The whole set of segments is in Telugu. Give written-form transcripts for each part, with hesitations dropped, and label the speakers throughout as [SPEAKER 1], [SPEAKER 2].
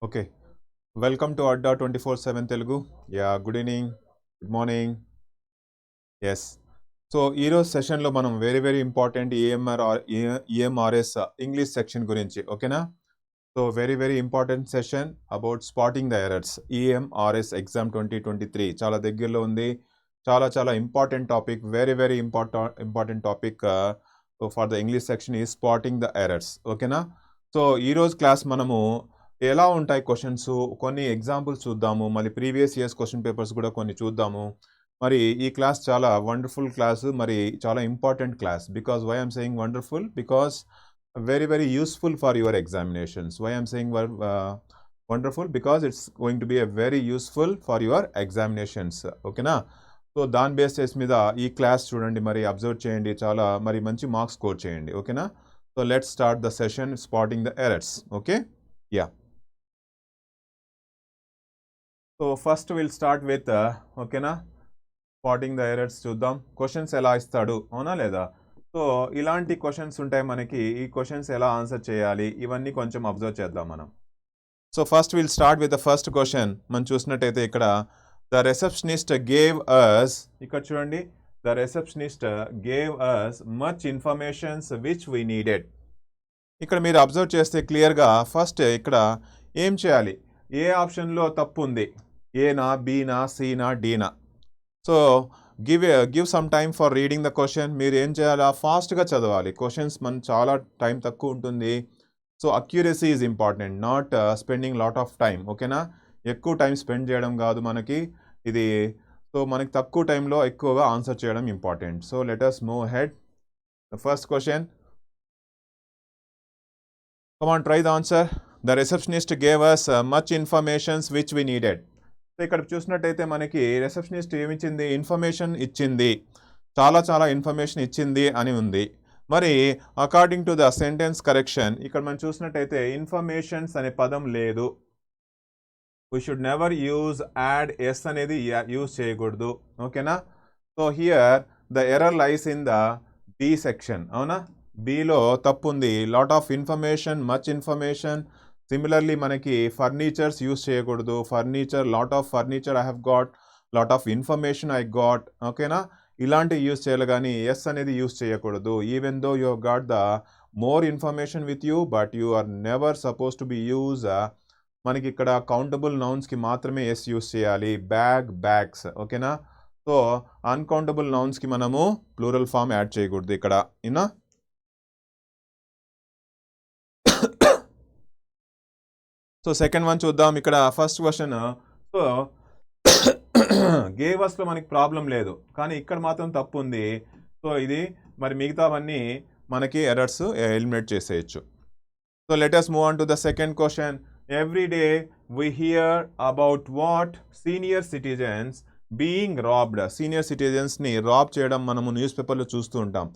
[SPEAKER 1] Okay. Welcome to Adda 24/7 Telugu. Yeah, good evening, good morning. Yes. So ఈరోజు సెషన్లో మనం very important EMRS English section గురించి ఓకేనా. So very important session about spotting the errors EMRS exam 2023 చాలా దగ్గరలో ఉంది. చాలా important topic, very important topic for the English section ఈ స్పాటింగ్ ద ఎరర్స్ ఓకేనా. సో ఈరోజు క్లాస్ మనము ఎలా ఉంటాయి క్వశ్చన్స్, కొన్ని ఎగ్జాంపుల్స్ చూద్దాము, మళ్ళీ ప్రీవియస్ ఇయర్స్ క్వశ్చన్ పేపర్స్ కూడా కొన్ని చూద్దాము. మరి ఈ క్లాస్ చాలా వండర్ఫుల్ క్లాస్, మరి చాలా important class. Because why I'm saying wonderful, because very useful for your examinations. Why I'm saying wonderful, because it's going to be a very useful for your examinations. Okay na. So దాని బేసిస్ మీద ఈ క్లాస్ చూడండి, మరి అబ్జర్వ్ చేయండి, చాలా మరి మంచి మార్క్స్ స్కోర్ చేయండి ఓకేనా. So let's start the session spotting the errors. Okay, yeah. So first will start with ఓకేనా స్పాటింగ్ ద ఎరర్స్. చూద్దాం క్వశ్చన్స్ ఎలా ఇస్తాడు, అవునా లేదా. సో ఇలాంటి క్వశ్చన్స్ ఉంటాయి మనకి, ఈ క్వశ్చన్స్ ఎలా ఆన్సర్ చేయాలి ఇవన్నీ కొంచెం అబ్జర్వ్ చేద్దాం మనం. So first will start with the first question. మనం చూసినట్టయితే ఇక్కడ ద రిసెప్షనిస్ట్ గేవ్ అస్, ఇక్కడ చూడండి, the receptionist gave us much informations which we needed. ఇక్కడ మీరు అబ్జర్వ్ చేస్తే క్లియర్గా ఫస్ట్ ఇక్కడ ఏం చేయాలి, ఏ ఆప్షన్లో తప్పు ఉంది, ఏనా, బీనా, సీనా, డీనా. So give some time for reading the question. మీరు ఏం చేయాలా, ఫాస్ట్గా చదవాలి. క్వశ్చన్స్ మన చాలా టైం తక్కువ ఉంటుంది. So accuracy is important, not spending lot of time ఓకేనా. ఎక్కువ టైం స్పెండ్ చేయడం కాదు మనకి ఇది. సో మనకి తక్కువ టైంలో ఎక్కువగా ఆన్సర్ చేయడం important. So let us move head. The first question, come on, try the answer. The receptionist gave us much information which we needed. So ఇక్కడ చూసినట్టయితే మనకి రిసెప్షనిస్ట్ ఏమిచ్చింది, ఇన్ఫర్మేషన్ ఇచ్చింది, చాలా ఇన్ఫర్మేషన్ ఇచ్చింది అని ఉంది. మరి according to the sentence correction ఇక్కడ మనం చూసినట్టయితే ఇన్ఫర్మేషన్స్ అనే పదం లేదు. We should never use add, S అనేది యూజ్ చేయకూడదు ఓకేనా. So here the error lies in the B section, అవునా. బిలో తప్పు ఉంది, lot of information, much information. Similarly మనకి ఫర్నిచర్స్ యూజ్ చేయకూడదు, furniture, lot of furniture I have got, lot of information I got ఓకేనా. ఇలాంటివి యూజ్ చేయాలి కానీ ఎస్ అనేది యూజ్ చేయకూడదు. Even though you have got the more information with you, but you are never suppose to be use. మనకి ఇక్కడ కౌంటబుల్ నౌన్స్కి మాత్రమే ఎస్ యూజ్ చేయాలి, బ్యాగ్, బ్యాగ్స్ ఓకేనా. సో అన్కౌంటబుల్ నౌన్స్కి మనము ప్లూరల్ ఫామ్ యాడ్ చేయకూడదు ఇక్కడ ఇనా. సో సెకండ్ వన్ చూద్దాం. ఇక్కడ ఫస్ట్ క్వశ్చన్, సో గేవర్స్లో మనకి ప్రాబ్లం లేదు, కానీ ఇక్కడ మాత్రం తప్పు ఉంది. సో ఇది మరి మిగతావన్నీ మనకి ఎర్రర్స్ ఎలిమినేట్ చేసేయచ్చు. So let us move on to the second question. Every day we hear about what senior citizens being robbed. Senior సిటిజన్స్ని రాబ్ చేయడం మనము న్యూస్ పేపర్లో చూస్తూ ఉంటాం.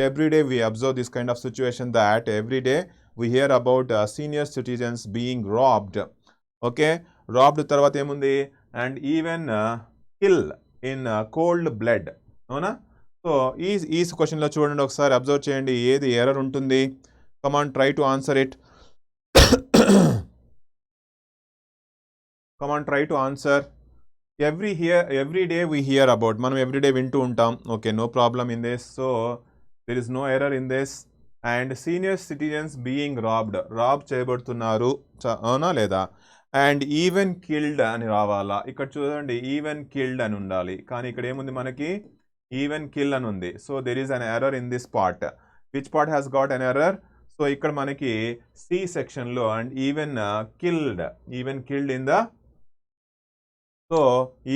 [SPEAKER 1] Every day we observe this kind of situation that every day we hear about senior citizens being robbed. Okay, robbed తర్వాత ఏముంది, and even kill in cold blood, అవునా. సో ఈ క్వశ్చన్లో చూడండి, ఒకసారి అబ్జర్వ్ చేయండి ఏది ఎర్రర్ ఉంటుంది. Come on, try to answer it. Come on, try to answer. Every day we hear about, మనం ఎవ్రీడే వింటూ ఉంటాం. Okay, no problem in this. So there is no error in this. And senior citizens being robbed, rob చేయబడుతున్నారు, అవునా లేదా. అండ్ ఈవెన్ కిల్డ్ అని రావాలా, ఇక్కడ చూడండి ఈవెన్ కిల్డ్ అని ఉండాలి, కానీ ఇక్కడ ఏముంది మనకి ఈవెన్ కిల్ అని ఉంది. So there is an error in this part. Which part has got an error. So ఇక్కడ మనకి సి సెక్షన్లో and even killed in the, so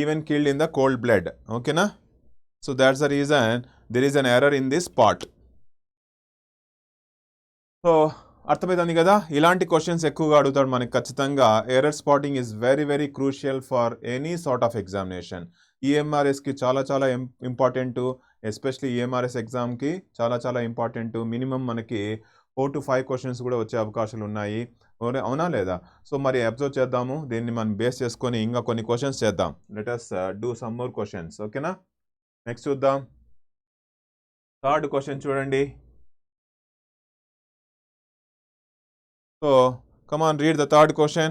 [SPEAKER 1] even killed in the cold blood ఓకేనా. So that's the reason there is an error in this part. So అర్థమవుతుంది కదా. ఇలాంటి క్వశ్చన్స్ ఎక్కువగా అడుగుతాడు మనకి ఖచ్చితంగా. Error spotting is very crucial for any sort of examination. ఈఎంఆర్ఎస్కి చాలా ఇంపార్టెంట్, ఎస్పెషలీ ఈఎంఆర్ఎస్ ఎగ్జామ్కి చాలా ఇంపార్టెంట్. మినిమం మనకి 4 to 5 క్వశ్చన్స్ కూడా వచ్చే అవకాశాలు ఉన్నాయి, అవునా లేదా. సో మరి అబ్జర్వ్ చేద్దాము, దీన్ని మనం బేస్ చేసుకొని ఇంకా కొన్ని క్వశ్చన్స్ చేద్దాం. Let us do some more questions ఓకేనా. నెక్స్ట్ చూద్దాం, థర్డ్ క్వశ్చన్ చూడండి. So come on, read the third question.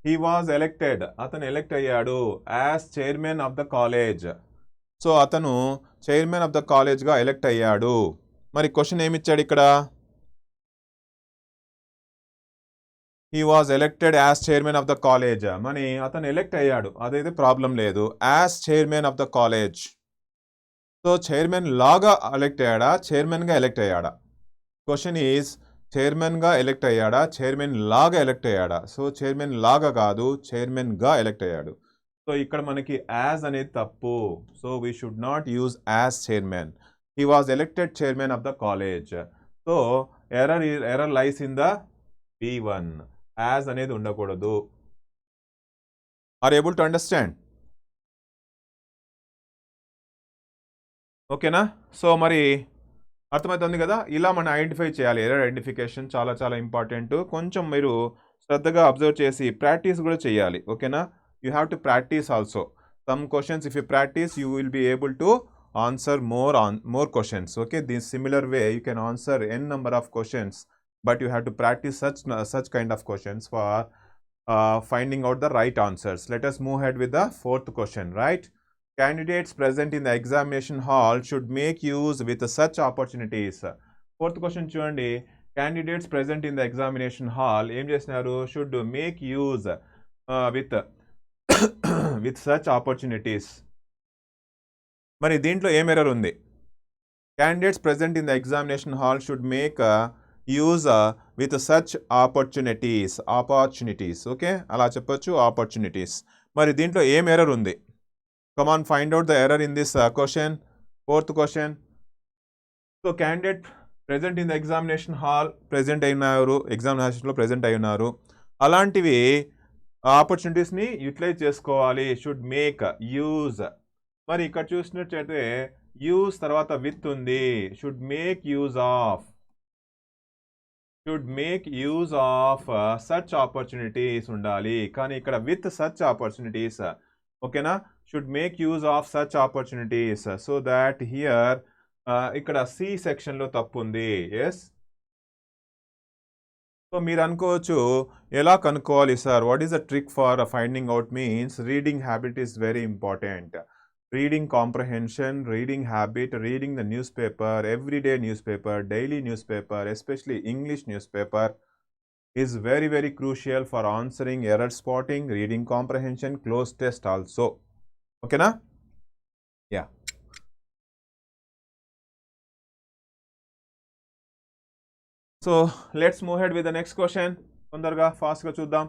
[SPEAKER 1] He was elected, అతను ఎలెక్ట్ అయ్యాడు as chairman of the college. So అతను చైర్మన్ ఆఫ్ ద కాలేజ్గా ఎలెక్ట్ అయ్యాడు. మరి క్వశ్చన్ ఏమిచ్చాడు ఇక్కడ? He was elected as chairman of the college. మరి అతను ఎలెక్ట్ అయ్యాడు, అదైతే ప్రాబ్లం లేదు. As chairman of the college. So chairman లాగా ఎలెక్ట్ అయ్యాడా, చైర్మన్గా ఎలెక్ట్ అయ్యాడా? క్వశ్చన్ ఈజ్ చైర్మన్గా ఎలెక్ట్ అయ్యాడా, చైర్మన్ లాగా ఎలెక్ట్ అయ్యాడా? సో చైర్మన్ లాగా కాదు, చైర్మన్గా ఎలెక్ట్ అయ్యాడు. సో ఇక్కడ మనకి యాజ్ అనేది తప్పు. So we should not use as chairman. He was elected chairman of the college. So error lies in the B1. As అనేది ఉండకూడదు. Are able to understand? ఓకేనా? సో మరి అర్థమవుతుంది కదా? ఇలా మనం ఐడెంటిఫై చేయాలి. ఎర్రర్ ఐడెంటిఫికేషన్ చాలా చాలా ఇంపార్టెంట్. కొంచెం మీరు శ్రద్ధగా అబ్జర్వ్ చేసి ప్రాక్టీస్ కూడా చేయాలి. ఓకేనా? You have to practise also. Some questions if you practise you will be able to answer more questions. Okay, this similar way you can answer n number of questions, but you have to practice such kind of questions for finding out the right answers. Let us move ahead with the fourth question. Right, candidates present in the examination hall should make use with such opportunities. Fourth question చూడండి, candidates present in the examination hall ఏం చేస్తున్నారు? should make use with such opportunities. మరి దీంట్లో ఏం ఎర్రర్ ఉంది? Candidates present in the examination hall should make use with such opportunities. Okay, అలా చెప్పొచ్చు, ఆపర్చునిటీస్. మరి దీంట్లో ఏం ఎర్రర్ ఉంది? Come on, find out the error in this question. Fourth question. So candidate present in the examination hall, present అయినారు, ఎగ్జామినేషన్లో ప్రెజెంట్ అయి ఉన్నారు. అలాంటివి ఆపర్చునిటీస్ని యూటిలైజ్ చేసుకోవాలి. Should make use. మరి ఇక్కడ చూసినట్లయితే యూజ్ తర్వాత విత్ ఉంది. Should make use of such opportunities ఉండాలి, కానీ ఇక్కడ విత్ సచ్ ఆపర్చునిటీస్. ఓకేనా? Should make use of such opportunities. So that here ఇక్కడ సి సెక్షన్లో తప్పు ఉంది. ఎస్. సో మీరు అనుకోవచ్చు, ఎలా కనుక్కోవాలి sir? What is the trick for finding out? Means reading habit is very important. Reading comprehension, reading habit, reading the newspaper, everyday newspaper, daily newspaper, especially English newspaper, is very very crucial for answering error spotting, reading comprehension, close test also. Okay na? Yeah. So let's move ahead with the next question. తొందరగా ఫాస్ట్గా చూద్దాం.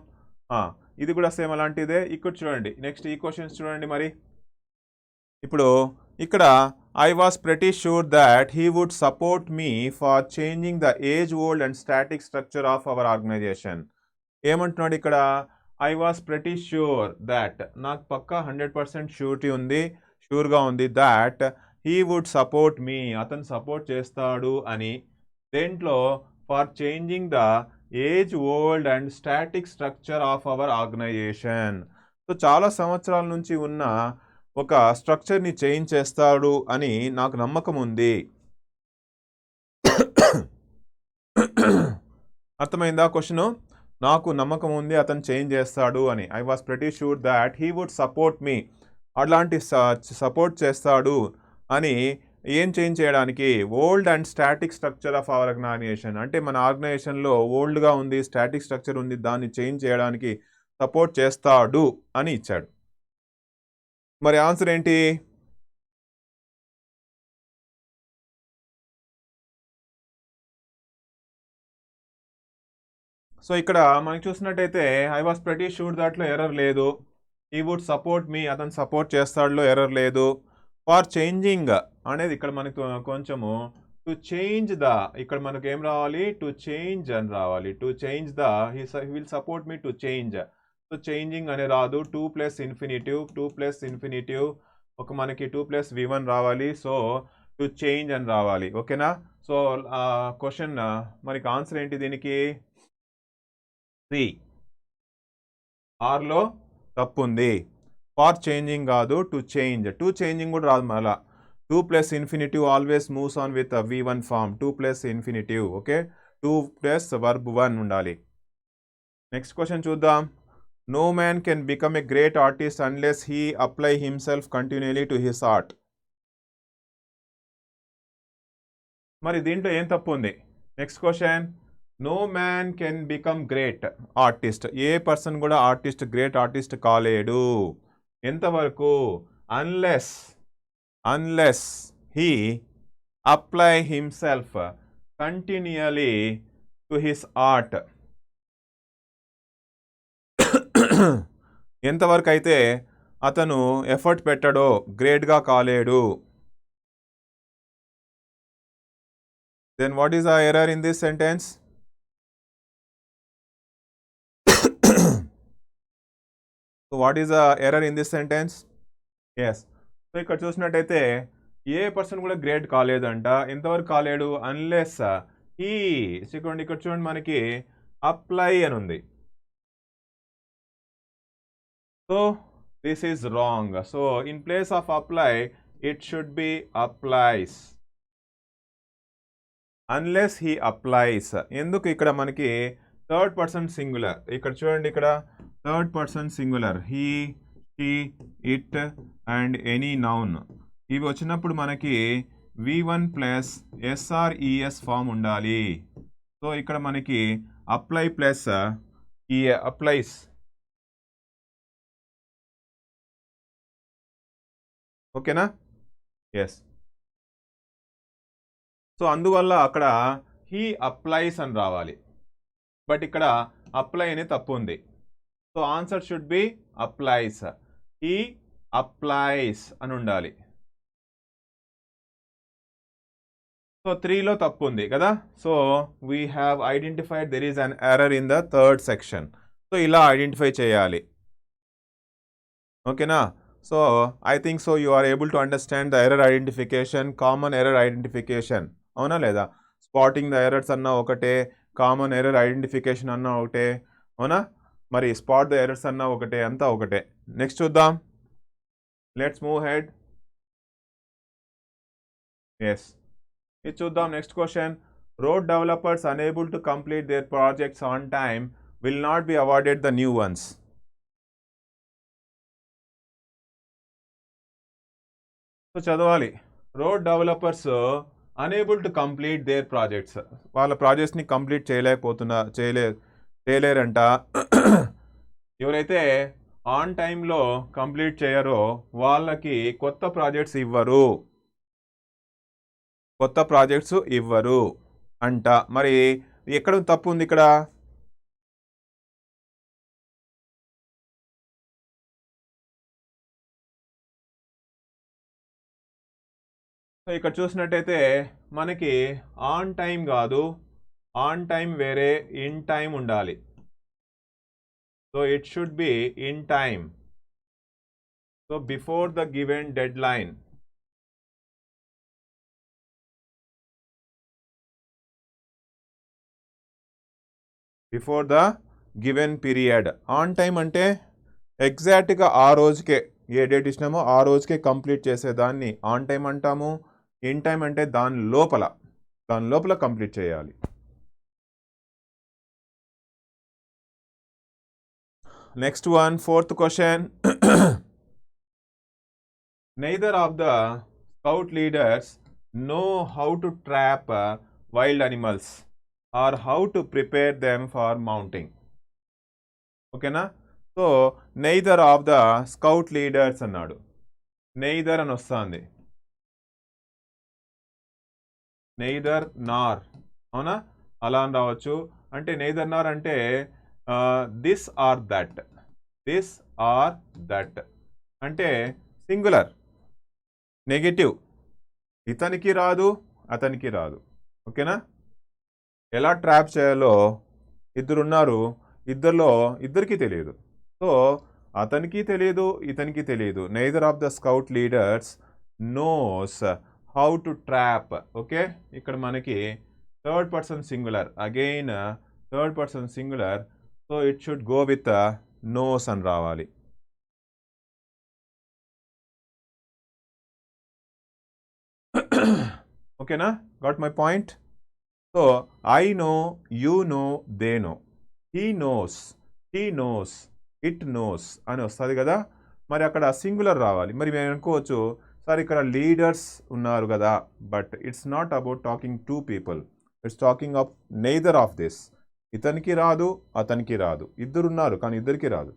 [SPEAKER 1] ఇది కూడా సేమ్ అలాంటిదే. ఇక్కడ చూడండి, నెక్స్ట్ ఈ క్వశ్చన్స్ చూడండి. మరి ఇప్పుడు ఇక్కడ I was pretty sure that he would support me for changing the age old and static structure of our organisation. ఏమంటున్నాడు ఇక్కడ? I was pretty sure that, నాకు పక్కా 100% షూరిటీ ఉంది, షూర్గా ఉంది, that he would support me, అతను సపోర్ట్ చేస్తాడు అని. దేంట్లో? For changing the age old and static structure of our organisation. So చాలా సంవత్సరాల నుంచి ఉన్న ఒక స్ట్రక్చర్ని చేంజ్ చేస్తాడు అని నాకు నమ్మకం ఉంది. అర్థమైందా క్వశ్చను? నాకు నమ్మకం ఉంది అతను చేంజ్ చేస్తాడు అని. I was pretty sure that he would support me. అలాంటి సపోర్ట్ చేస్తాడు అని ఏం చేంజ్ చేయడానికి? Old and static structure of our organisation. అంటే మన ఆర్గనైజేషన్లో ఓల్డ్గా ఉంది, స్టాటిక్ స్ట్రక్చర్ ఉంది, దాన్ని చేంజ్ చేయడానికి సపోర్ట్ చేస్తాడు అని ఇచ్చాడు. మరి ఆన్సర్ ఏంటి? సో ఇక్కడ మనకి చూసినట్టయితే ఐ వాస్ ప్రెటీ షూర్ దాంట్లో ఎర్రర్ లేదు. హీ వుడ్ సపోర్ట్ మీ, అతను సపోర్ట్ చేస్తాడులో ఎర్రర్ లేదు. ఫర్ చేంజింగ్ అనేది ఇక్కడ మనకు కొంచెము టు చేంజ్ ద, ఇక్కడ మనకు ఏం రావాలి? టు చేంజ్ అని రావాలి. To change the, he will support me to change. So changing అనే రాదు. 2 + ఇన్ఫినిటివ్ ఒక మనకి 2 + V1 రావాలి. సో టు చేంజ్ అని రావాలి. ఓకేనా? సో క్వశ్చన్ మనకి ఆన్సర్ ఏంటి దీనికి? సి. ఆర్లో తప్పు ఉంది. ఫార్ చేంజింగ్ కాదు, టు చేంజ్. టు చేంజింగ్ కూడా రాదు. మళ్ళా 2 + infinitive always moves on with V1 form. 2 + infinitive. Okay, 2 + verb 1 ఉండాలి. నెక్స్ట్ క్వశ్చన్ చూద్దాం. No man can become a great artist unless he apply himself continually to his art. మరి దీంట్లో ఏం తప్పు ఉంది? Next question, no man can become great artist. ఏ పర్సన్ కూడా గ్రేట్ ఆర్టిస్ట్ కాలేడు. ఎంతవరకు? Unless he apply himself continually to his art. ఎంతవరకు అయితే అతను ఎఫర్ట్ పెట్టడో గ్రేట్గా కాలేడు. Then what is the error in this sentence? So what is the error in this sentence? Yes. So ఇక్కడ చూసినట్టయితే ఏ పర్సన్ కూడా గ్రేట్ కాలేదంట. ఎంతవరకు కాలేడు? Unless he. ఇక్కడ చూడండి మనకి అప్లై అని ఉంది. So this is wrong. So in place of apply it should be applies. Unless he applies. ఎందుకు ఇక్కడ మనకి థర్డ్ పర్సన్ సింగులర్. ఇక్కడ చూడండి, ఇక్కడ third person singular he, she, it and any noun ఇవి వచ్చినప్పుడు మనకి V1 ప్లస్ SRES ఫామ్ ఉండాలి. సో ఇక్కడ మనకి అప్లై ప్లస్ ఈ అప్లైస్. ఓకేనా? ఎస్. సో అందువల్ల అక్కడ హీ అప్లైస్ అని రావాలి. బట్ ఇక్కడ అప్లై అనే తప్పు ఉంది. So answer should be applies. He applies అని ఉండాలి. సో 3లో తప్పు ఉంది కదా. So we have identified there is an error in the third section. So ఇలా ఐడెంటిఫై చేయాలి. ఓకేనా? So I think so you are able to understand the error identification, common error identification. అవునా లేదా? స్పాటింగ్ ద ఎర్రర్స్ అన్న ఒకటే, కామన్ ఎర్రర్ ఐడెంటిఫికేషన్ అన్న ఒకటే. అవునా? మరి స్పాట్ ద ఎర్రర్స్ అన్న ఒకటే, అంతా ఒకటే. నెక్స్ట్ చూద్దాం. Let's move head. ఎస్, ఇది చూద్దాం. Next question, road developers unable to complete their projects on time will not be awarded the new ones. So చదవాలి. Road developers unable to complete their projects, వాళ్ళ ప్రాజెక్ట్స్ని కంప్లీట్ చేయలేరంట. ఎవరైతే ఆన్ టైంలో కంప్లీట్ చేయరో వాళ్ళకి కొత్త ప్రాజెక్ట్స్ ఇవ్వరు అంట. మరి ఎక్కడ తప్పు ఉంది ఇక్కడ? సో ఇక్కడ చూసినట్టయితే మనకి ఆన్ టైం కాదు, ఆన్ టైం వేరే, ఇన్ టైం ఉండాలి. So it should be in time. So before the given dead line. Before the given period. On time అంటే ఎగ్జాక్ట్గా ఆ రోజుకే, ఏ డేట్ ఇచ్చినామో ఆ రోజుకే కంప్లీట్ చేసేదాన్ని ఆన్ టైం అంటాము. ఇన్ టైం అంటే దాని లోపల కంప్లీట్ చేయాలి. Next one, fourth question. Neither of the scout leaders know how to trap wild animals or how to prepare them for mounting. ఓకేనా? So neither of the scout leaders అన్నాడు. నెయిదర్ అని వస్తుంది, నెయిదర్ నార్. అవునా? అలా అని రావచ్చు. అంటే నెయిదర్ నార్ అంటే దిస్ ఆర్ దట్ అంటే సింగులర్, నెగటివ్. ఇతనికి రాదు, అతనికి రాదు. ఓకేనా? ఎలా ట్రాప్ చేయాలో ఇద్దరున్నారు, ఇద్దరికి తెలియదు. సో అతనికి తెలియదు, ఇతనికి తెలియదు. Neither of the scout leaders knows how to trap. Okay, ఇక్కడ మనకి third person singular, again third person singular. So it should go with knows అని రావాలి. ఓకేనా? Got my point? So I know, you know, they know. He knows, it knows అని వస్తుంది కదా. మరి అక్కడ సింగులర్ రావాలి. మరి మేము అనుకోవచ్చు సార్ ఇక్కడ లీడర్స్ ఉన్నారు కదా, but it's not about talking to people, it's talking of neither of this. ఇతనికి రాదు, అతనికి రాదు, ఇద్దరు ఉన్నారు కానీ ఇద్దరికి రాదు.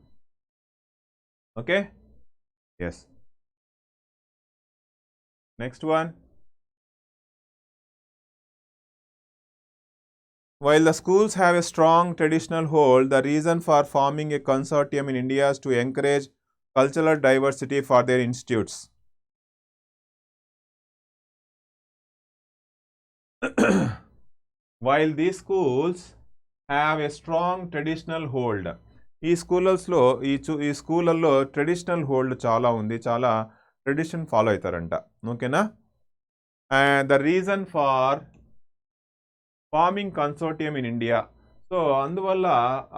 [SPEAKER 1] Okay, yes. Next one. While the schools have a strong traditional hold, the reason for forming a consortium in India is to encourage cultural diversity for their institutes. While these schools have a strong traditional hold, ఈ స్కూలర్స్లో ఈ స్కూళ్ళల్లో ట్రెడిషనల్ హోల్డ్ చాలా ఉంది, చాలా ట్రెడిషన్ ఫాలో అవుతారంట. ఓకేనా. And the reason for forming consortium in India, so అందువల్ల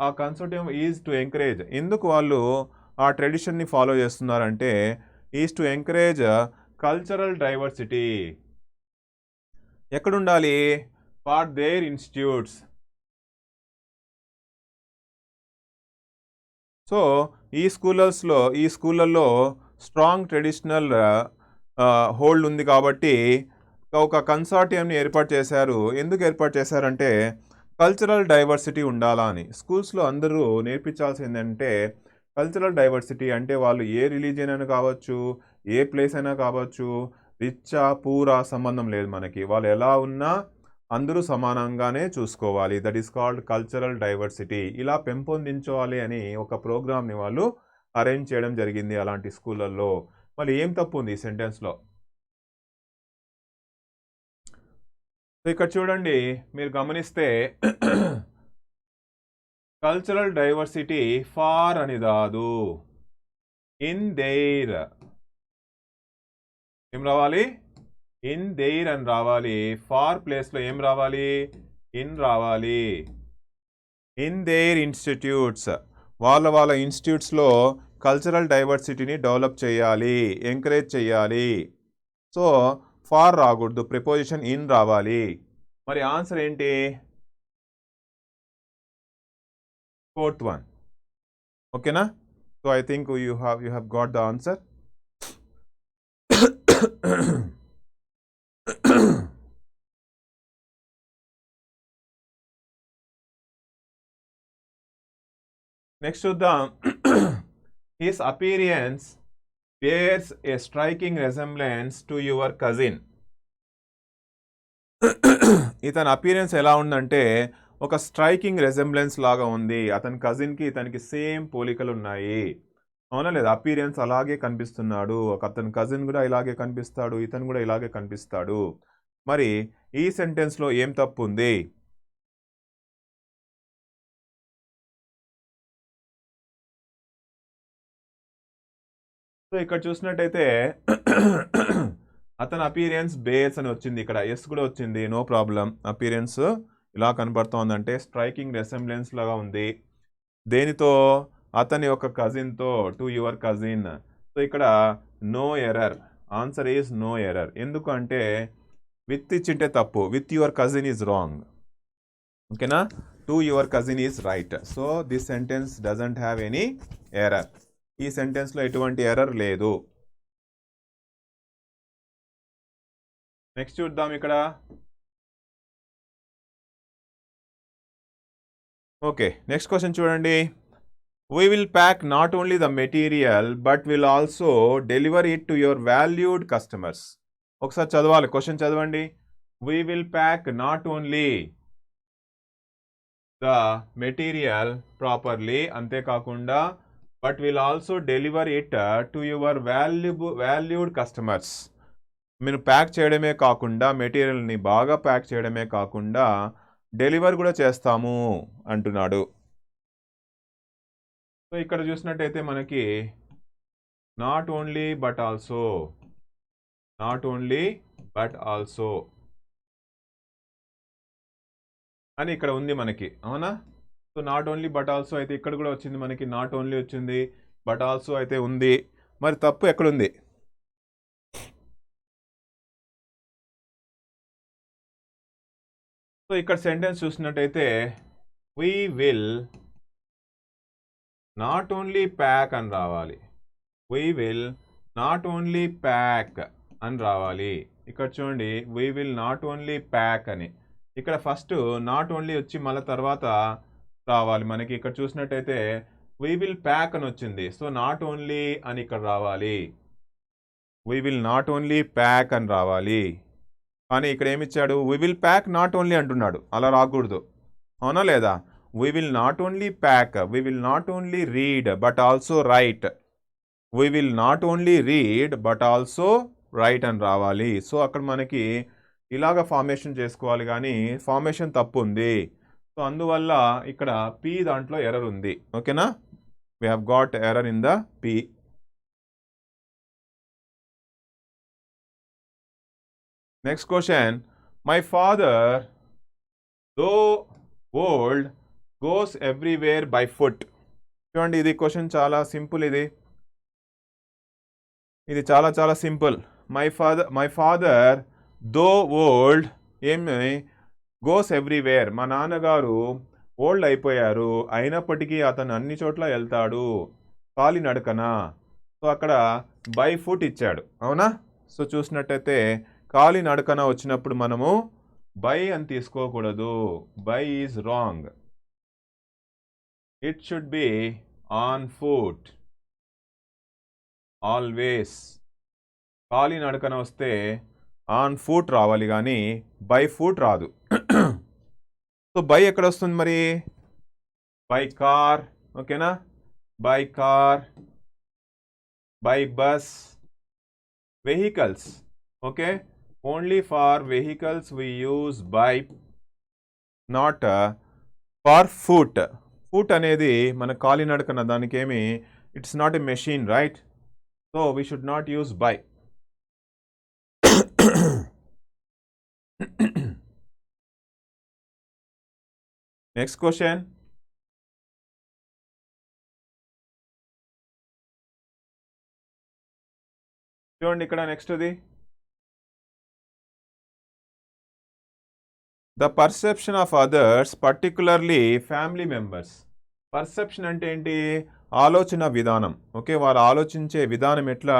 [SPEAKER 1] ఆ కన్సోర్టియం ఈజ్ టు ఎంకరేజ్, ఎందుకు వాళ్ళు ఆ ట్రెడిషన్ని ఫాలో చేస్తున్నారంటే is to encourage cultural diversity. ఎక్కడుండాలి? For their institutes. సో ఈ స్కూళ్ళల్లో స్ట్రాంగ్ ట్రెడిషనల్ హోల్డ్ ఉంది కాబట్టి ఒక కన్సార్టియంని ఏర్పాటు చేశారు. ఎందుకు ఏర్పాటు చేశారంటే కల్చరల్ డైవర్సిటీ ఉండాలా అని. స్కూల్స్లో అందరూ నేర్పించాల్సింది ఏంటంటే కల్చరల్ డైవర్సిటీ అంటే వాళ్ళు ఏ రిలీజియన్ అయినా కావచ్చు, ఏ ప్లేస్ అయినా కావచ్చు, రిచ్చా పూరా సంబంధం లేదు మనకి, వాళ్ళు ఎలా ఉన్నా అందరూ సమానంగానే చూసుకోవాలి. That is called cultural diversity. ఇలా పెంపొందించాలి అని ఒక ప్రోగ్రామ్ని వాళ్ళు అరేంజ్ చేయడం జరిగింది అలాంటి స్కూళ్ళల్లో. మళ్ళీ ఏం తప్పు ఉంది ఈ సెంటెన్స్లో? సో ఇక్కడ చూడండి, మీరు గమనిస్తే కల్చరల్ డైవర్సిటీ ఫార్ అని రాదు, ఇన్ దేర్. ఏం రావాలి? ఇన్ దేర్ అని రావాలి. ఫార్ ప్లేస్లో ఏం రావాలి? ఇన్ రావాలి. ఇన్ దేర్ ఇన్స్టిట్యూట్స్, వాళ్ళ ఇన్స్టిట్యూట్స్లో కల్చరల్ డైవర్సిటీని డెవలప్ చేయాలి, ఎంకరేజ్ చేయాలి. సో ఫార్ రాకూడదు, ప్రిపోజిషన్ ఇన్ రావాలి. మరి ఆన్సర్ ఏంటి? Fourth one. ఓకేనా. So I think you have got the answer. Next చూద్దాం. His appearance bears a striking resemblance to your cousin. ఇతని అపీరెన్స్ ఎలా ఉందంటే ఒక స్ట్రైకింగ్ రెసెంబ్లెన్స్ లాగా ఉంది. అతని కజిన్కి ఇతనికి సేమ్ పోలికలు ఉన్నాయి. అవునా లేదా? అపీరెన్స్ అలాగే కనిపిస్తున్నాడు. అతని కజిన్ కూడా ఇలాగే కనిపిస్తాడు, ఇతను కూడా ఇలాగే కనిపిస్తాడు. మరి ఈ సెంటెన్స్లో ఏం తప్పు ఉంది? సో ఇక్కడ చూసినట్టయితే అతని అపీరియన్స్ బేర్స్ అని వచ్చింది, ఇక్కడ ఎస్ కూడా వచ్చింది, నో ప్రాబ్లం. అపీరియన్స్ ఇలా కనబడుతోందంటే స్ట్రైకింగ్ రెసెంబ్లెన్స్ లాగా ఉంది. దేనితో? అతని యొక్క కజిన్తో, టు యువర్ కజిన్. సో ఇక్కడ no error, answer is no error. ఎందుకంటే విత్ ఇచ్చింటే తప్పు, with your cousin is wrong. ఓకేనా. To your cousin is right. So this sentence doesn't have any error. ఈ సెంటెన్స్లో ఎటువంటి ఎర్రర్ లేదు. నెక్స్ట్ చూద్దాం ఇక్కడ. ఓకే, నెక్స్ట్ క్వశ్చన్ చూడండి. We will pack not only the material but will also deliver it to your valued customers. ఒకసారి చదవాలి, క్వశ్చన్ చదవండి. We will pack not only the material properly, అంతేకాకుండా but will also deliver it to your valued customers. మీరు ప్యాక్ చేయడమే కాకుండా, మెటీరియల్ని బాగా ప్యాక్ చేయడమే కాకుండా డెలివర్ కూడా చేస్తాము అంటున్నాడు. సో ఇక్కడ చూసినట్టయితే మనకి not only but also, not only but also అని ఇక్కడ ఉంది మనకి, అవునా. So not only but also అయితే ఇక్కడ కూడా వచ్చింది మనకి, నాట్ ఓన్లీ వచ్చింది, బట్ ఆల్సో అయితే ఉంది. మరి తప్పు ఎక్కడుంది? సో ఇక్కడ సెంటెన్స్ చూసినట్టయితే we will not only pack అని రావాలి. We will not only pack అని రావాలి. ఇక్కడ చూడండి, we will not only pack అని. ఇక్కడ ఫస్ట్ నాట్ ఓన్లీ వచ్చి మళ్ళీ తర్వాత రావాలి. మనకి ఇక్కడ చూసినట్టయితే వీ విల్ ప్యాక్ అని వచ్చింది. సో నాట్ ఓన్లీ అని ఇక్కడ రావాలి. We will not only pack అని రావాలి. కానీ ఇక్కడ ఏమిచ్చాడు, we will pack not only అంటున్నాడు. అలా రాకూడదు, అవునా లేదా? We will not only pack, we will not only read but also write. We will not only read but also write అని రావాలి. సో అక్కడ మనకి ఇలాగ ఫార్మేషన్ చేసుకోవాలి, కానీ ఫార్మేషన్ తప్పు ఉంది. సో అందువల్ల ఇక్కడ పి దాంట్లో ఎర్రర్ ఉంది. ఓకేనా? We have got error in the P. Next question, my father though old goes everywhere by foot. చూడండి, ఇది క్వశ్చన్ చాలా సింపుల్. ఇది చాలా చాలా simple. My father though old ఏమి గోస్ ఎవ్రీవేర్. మా నాన్నగారు ఓల్డ్ అయిపోయారు, అయినప్పటికీ అతను అన్ని చోట్ల వెళ్తాడు కాలినడకన. సో అక్కడ బై ఫుట్ ఇచ్చాడు, అవునా? సో చూసినట్టయితే కాలినడకన వచ్చినప్పుడు మనము బై అని తీసుకోకూడదు. By is wrong. It should be on foot always. కాలినడకన వస్తే ఆన్ ఫుట్ రావాలి, కానీ బై ఫుట్ రాదు. సో బై ఎక్కడ వస్తుంది మరి? బై కార్, ఓకేనా? By car, by bus, vehicles. Okay, only for vehicles we use by, not for foot. Foot అనేది మన కాలినడకన, దానికి ఏమి, it's not a machine, right? So we should not use by. Next question, చూడండి ఇక్కడ నెక్స్ట్ది, the perception of others particularly family members. Perception అంటే ఏంటి? ఆలోచన విధానం. ఓకే, వారు ఆలోచించే విధానం ఎట్లా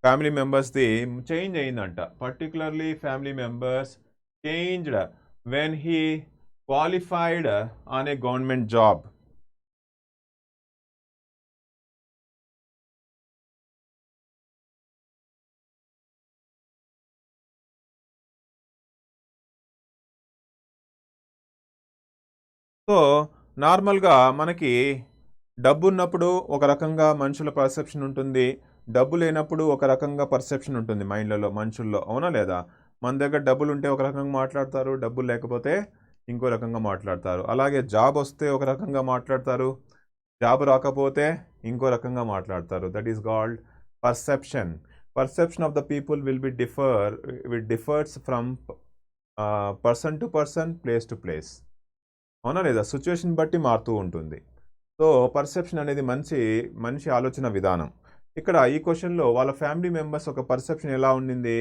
[SPEAKER 1] ఫ్యామిలీ మెంబర్స్ది చేంజ్ అయిందంట. Particularly family members changed when he qualified on a government job. So నార్మల్గా మనకి డబ్బు ఉన్నప్పుడు ఒక రకంగా మనుషుల పర్సెప్షన్ ఉంటుంది, డబ్బు లేనప్పుడు ఒక రకంగా పర్సెప్షన్ ఉంటుంది మైండ్లలో, మనుషుల్లో, అవునా లేదా? మన దగ్గర డబ్బులు ఉంటే ఒక రకంగా మాట్లాడతారు, డబ్బులు లేకపోతే ఇంకో రకంగా మాట్లాడతారు. అలాగే జాబ్ వస్తే ఒక రకంగా మాట్లాడతారు, జాబ్ రాకపోతే ఇంకో రకంగా మాట్లాడతారు. That is called perception. Perception of the people will differs from person to person, place to place, అవునా లేదా? సిచ్యువేషన్ బట్టి మారుతూ ఉంటుంది. సో పర్సెప్షన్ అనేది మనిషి ఆలోచన విధానం. ఇక్కడ ఈ క్వశ్చన్లో వాళ్ళ ఫ్యామిలీ మెంబర్స్ ఒక పర్సెప్షన్ ఎలా ఉండింది?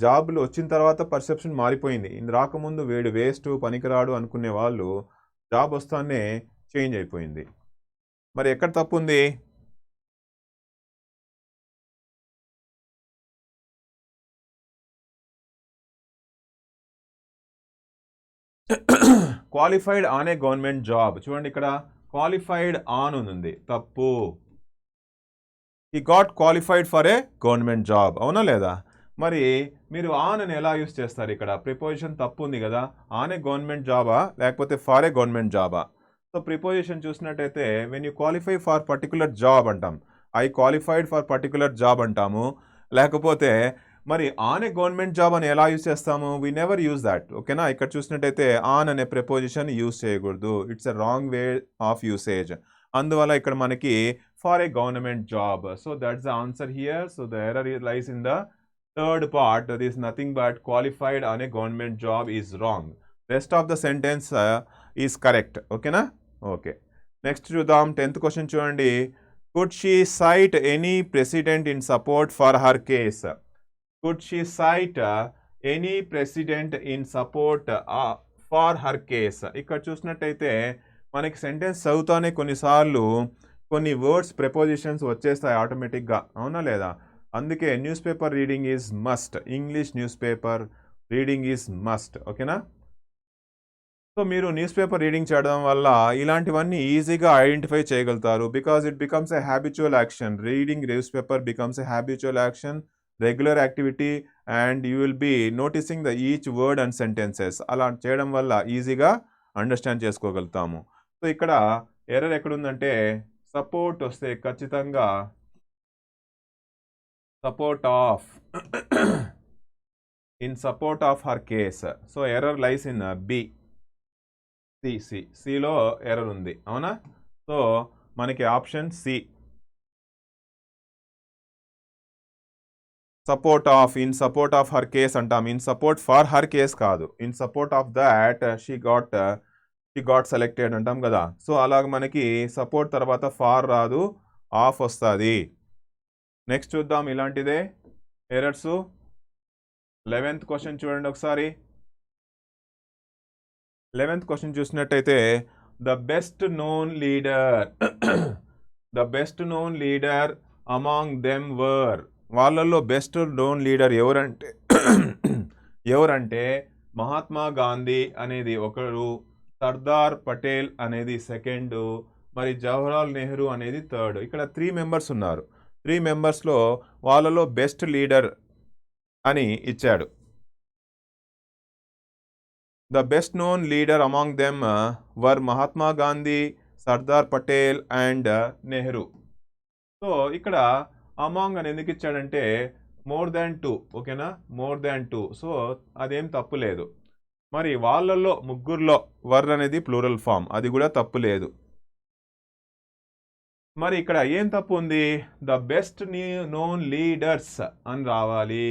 [SPEAKER 1] జాబ్లు వచ్చిన తర్వాత పర్సెప్షన్ మారిపోయింది. రాకముందు వీడు వేస్ట్, పనికిరాడు అనుకునే వాళ్ళు జాబ్ వస్తానే చేంజ్ అయిపోయింది. మరి ఎక్కడ తప్పు ఉంది? Qualified on a government job. చూడండి, ఇక్కడ క్వాలిఫైడ్ ఆన్ ఉంది, తప్పు. ఈ got qualified for a government job, అవునా లేదా? మరి మీరు ఆన్ అని ఎలా యూస్ చేస్తారు? ఇక్కడ ప్రిపోజిషన్ తప్పు ఉంది కదా. ఆన్ ఏ గవర్నమెంట్ జాబా లేకపోతే ఫార్ ఏ గవర్నమెంట్ జాబా? సో ప్రిపోజిషన్ చూసినట్టయితే when you qualify for particular job అంటాం, I qualified for particular job అంటాము. లేకపోతే మరి ఆన్ ఏ గవర్నమెంట్ జాబ్ అని ఎలా యూజ్ చేస్తాము? We never use that. ఓకేనా? ఇక్కడ చూసినట్టయితే ఆన్ అనే ప్రిపోజిషన్ యూజ్ చేయకూడదు. It's a wrong way of usage. అందువల్ల ఇక్కడ మనకి for a government job. So that's the answer here. So the error lies in the third part. That is nothing but qualified on a government job is wrong. Rest of the sentence is correct. Okay na? Okay. Next చూద్దాం. 10th question చూడండి. Could she cite any precedent in support for her case? Could she cite any precedent in support for her case? ఇక్కడ చూసినట్టయితే మనకి సెంటెన్స్ చదువుతానే కొన్నిసార్లు కొన్ని వర్డ్స్ ప్రిపోజిషన్స్ వచ్చేస్తాయి ఆటోమేటిక్గా, అవునా లేదా? అందుకే news paper reading is must. English news paper reading is must. ఓకేనా? సో మీరు న్యూస్ పేపర్ రీడింగ్ చేయడం వల్ల ఇలాంటివన్నీ ఈజీగా ఐడెంటిఫై చేయగలుగుతారు. Because it becomes a habitual action. Reading news paper becomes a habitual action, regular activity, and you will be noticing the each word and sentences. అలా చేయడం వల్ల ఈజీగా అండర్స్టాండ్ చేసుకోగలుగుతాము. సో ఇక్కడ ఎర్రర్ ఎక్కడుందంటే సపోర్ట్ వస్తే ఖచ్చితంగా support of in support of her case. So error lies in B. సిలో ఎర్రర్ ఉంది, అవునా? సో మనకి option C, support of, in support of her case అంటాం. In support for her case కాదు, in support of that she got selected అంటాం కదా. సో అలాగ మనకి సపోర్ట్ తర్వాత ఫార్ రాదు, ఆఫ్ వస్తుంది. నెక్స్ట్ చూద్దాం ఇలాంటిదే ఎర్రర్స్. 11th క్వశ్చన్ చూడండి ఒకసారి. 11th క్వశ్చన్ చూసినట్టయితే the best known leader the best known leader among them were. వాళ్ళల్లో బెస్ట్ నోన్ లీడర్ ఎవరంటే మహాత్మా గాంధీ అనేది ఒకరు, సర్దార్ పటేల్ అనేది సెకండ్, మరి జవహర్లాల్ నెహ్రూ అనేది థర్డ్. ఇక్కడ 3 మెంబర్స్ ఉన్నారు. 3 మెంబర్స్లో వాళ్ళలో బెస్ట్ లీడర్ అని ఇచ్చాడు. The best known leader among them were Mahatma Gandhi, Sardar Patel and Nehru. So ఇక్కడ అమాంగ్ అని ఎందుకు ఇచ్చాడంటే మోర్ దాన్ 2, ఓకేనా? More than 2. సో అదేం తప్పు లేదు. మరి వాళ్ళల్లో ముగ్గురులో వర్ అనేది ప్లూరల్ ఫామ్, అది కూడా తప్పు లేదు. మరి ఇక్కడ ఏం తప్పు ఉంది? ద బెస్ట్ నోన్ లీడర్స్ అని రావాలి.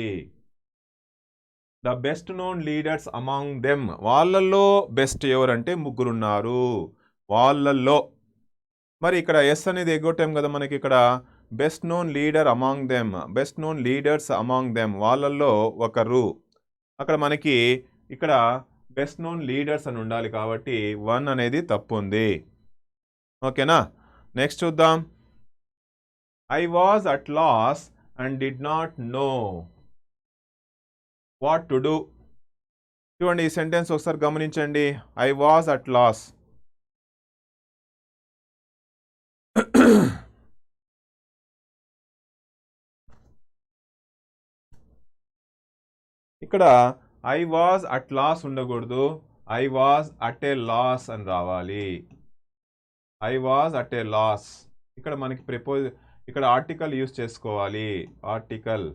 [SPEAKER 1] The best known leaders among them, వాళ్ళల్లో బెస్ట్ ఎవరంటే ముగ్గురున్నారు వాళ్ళల్లో. మరి ఇక్కడ ఎస్ అనేది ఎగ్గొట్టాం కదా మనకి. ఇక్కడ best known leader among them, best known leaders among them, వాళ్ళల్లో ఒకరు. అక్కడ మనకి ఇక్కడ బెస్ట్ నోన్ లీడర్స్ అని ఉండాలి కాబట్టి 1 అనేది తప్పు ఉంది. ఓకేనా? నెక్స్ట్ చూద్దాం. I was at loss and did not know what to do. చూడండి ఈ సెంటెన్స్ ఒకసారి గమనించండి. I was at loss. ఇక్కడ ఐ వాజ్ అట్ లాస్ ఉండకూడదు, I was at a loss అని రావాలి. I was at a loss. ఇక్కడ మనకి ఇక్కడ ఆర్టికల్ యూజ్ చేసుకోవాలి. ఆర్టికల్.